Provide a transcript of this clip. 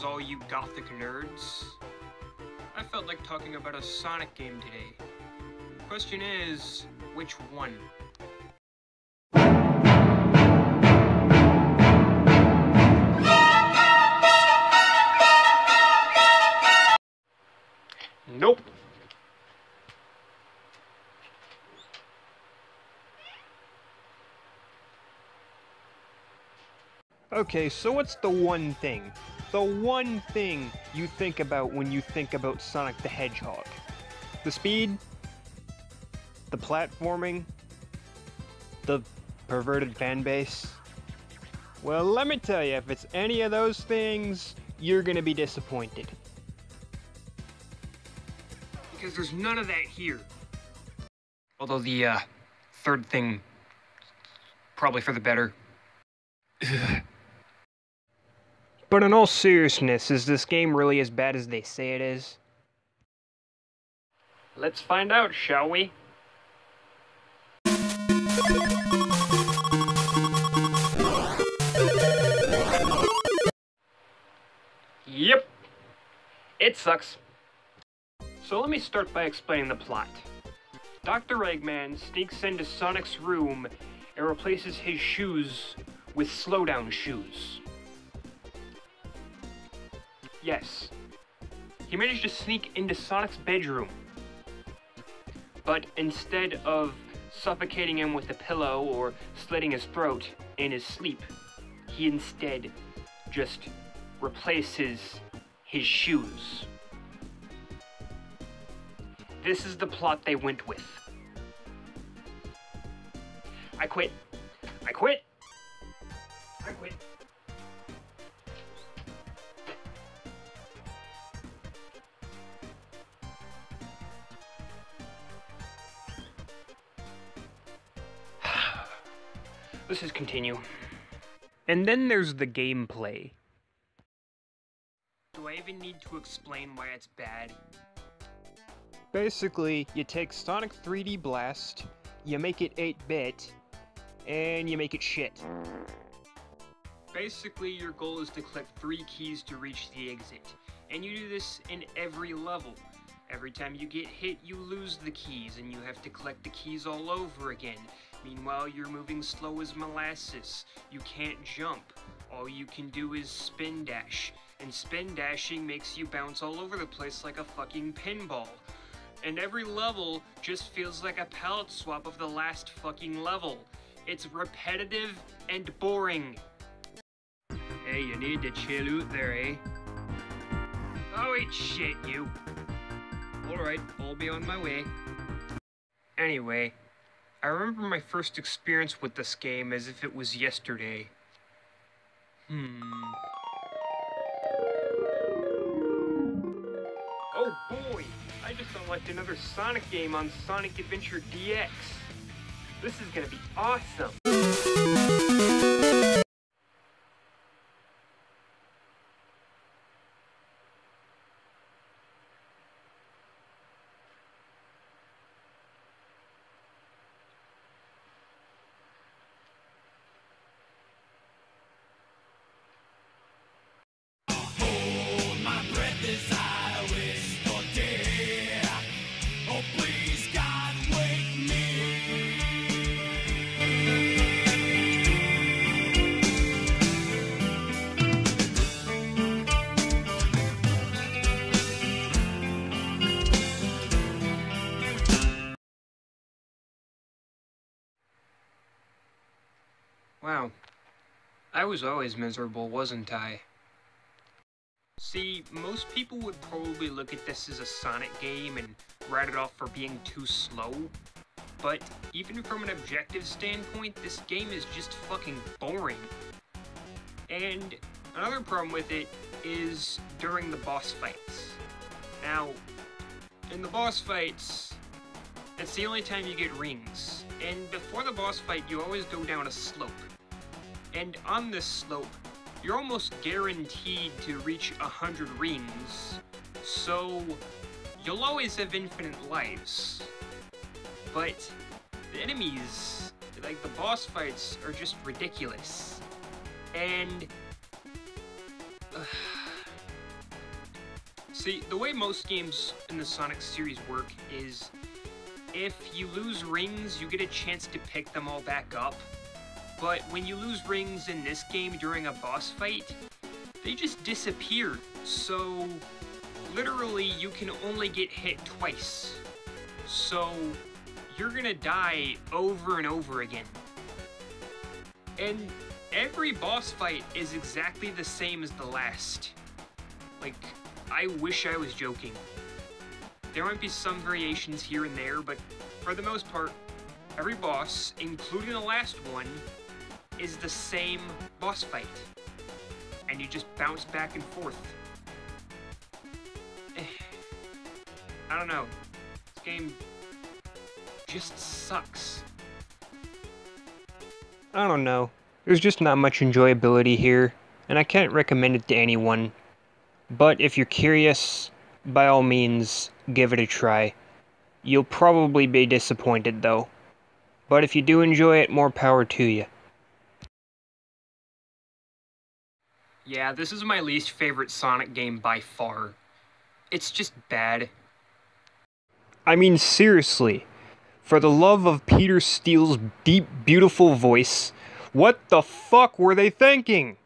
all you gothic nerds. I felt like talking about a Sonic game today. Question is, which one? Nope. Okay, so what's the one thing? The one thing you think about when you think about Sonic the Hedgehog? The speed? The platforming? The perverted fanbase? Well, let me tell you, if it's any of those things, you're gonna be disappointed. Because there's none of that here. Although the, third thing, probably for the better. But in all seriousness, is this game really as bad as they say it is? Let's find out, shall we? Yep. It sucks. So let me start by explaining the plot. Dr. Eggman sneaks into Sonic's room and replaces his shoes with slowdown shoes. Yes, he managed to sneak into Sonic's bedroom, but instead of suffocating him with a pillow or slitting his throat in his sleep, he instead just replaces his shoes. This is the plot they went with. I quit. I quit. I quit. Let's just continue. And then there's the gameplay. Do I even need to explain why it's bad? Basically, you take Sonic 3D Blast, you make it 8-bit, and you make it shit. Basically, your goal is to collect 3 keys to reach the exit, and you do this in every level. Every time you get hit, you lose the keys, and you have to collect the keys all over again. Meanwhile, you're moving slow as molasses. You can't jump. All you can do is spin dash, and spin dashing makes you bounce all over the place like a fucking pinball. And every level just feels like a palette swap of the last fucking level. It's repetitive and boring. Hey, you need to chill out there, eh? Oh, eat shit, you. Alright, I'll be on my way. Anyway, I remember my first experience with this game as if it was yesterday. Oh boy! I just unlocked another Sonic game on Sonic Adventure DX. This is gonna be awesome! Wow, I was always miserable, wasn't I? See, most people would probably look at this as a Sonic game and write it off for being too slow, but even from an objective standpoint, this game is just fucking boring. And another problem with it is during the boss fights. Now, in the boss fights, it's the only time you get rings, and before the boss fight, you always go down a slope. And on this slope, you're almost guaranteed to reach 100 rings, so you'll always have infinite lives. But the enemies, like the boss fights, are just ridiculous. And See, the way most games in the Sonic series work is if you lose rings, you get a chance to pick them all back up. But when you lose rings in this game during a boss fight, they just disappear. So, literally, you can only get hit twice. So, you're gonna die over and over again. And every boss fight is exactly the same as the last. Like, I wish I was joking. There might be some variations here and there, but for the most part, every boss, including the last one, is the same boss fight. And you just bounce back and forth. I don't know. This game just sucks. I don't know. There's just not much enjoyability here, and I can't recommend it to anyone. But if you're curious, by all means, give it a try. You'll probably be disappointed though. But if you do enjoy it, more power to you. Yeah, this is my least favorite Sonic game by far. It's just bad. I mean, seriously. For the love of Peter Steele's deep, beautiful voice, what the fuck were they thinking?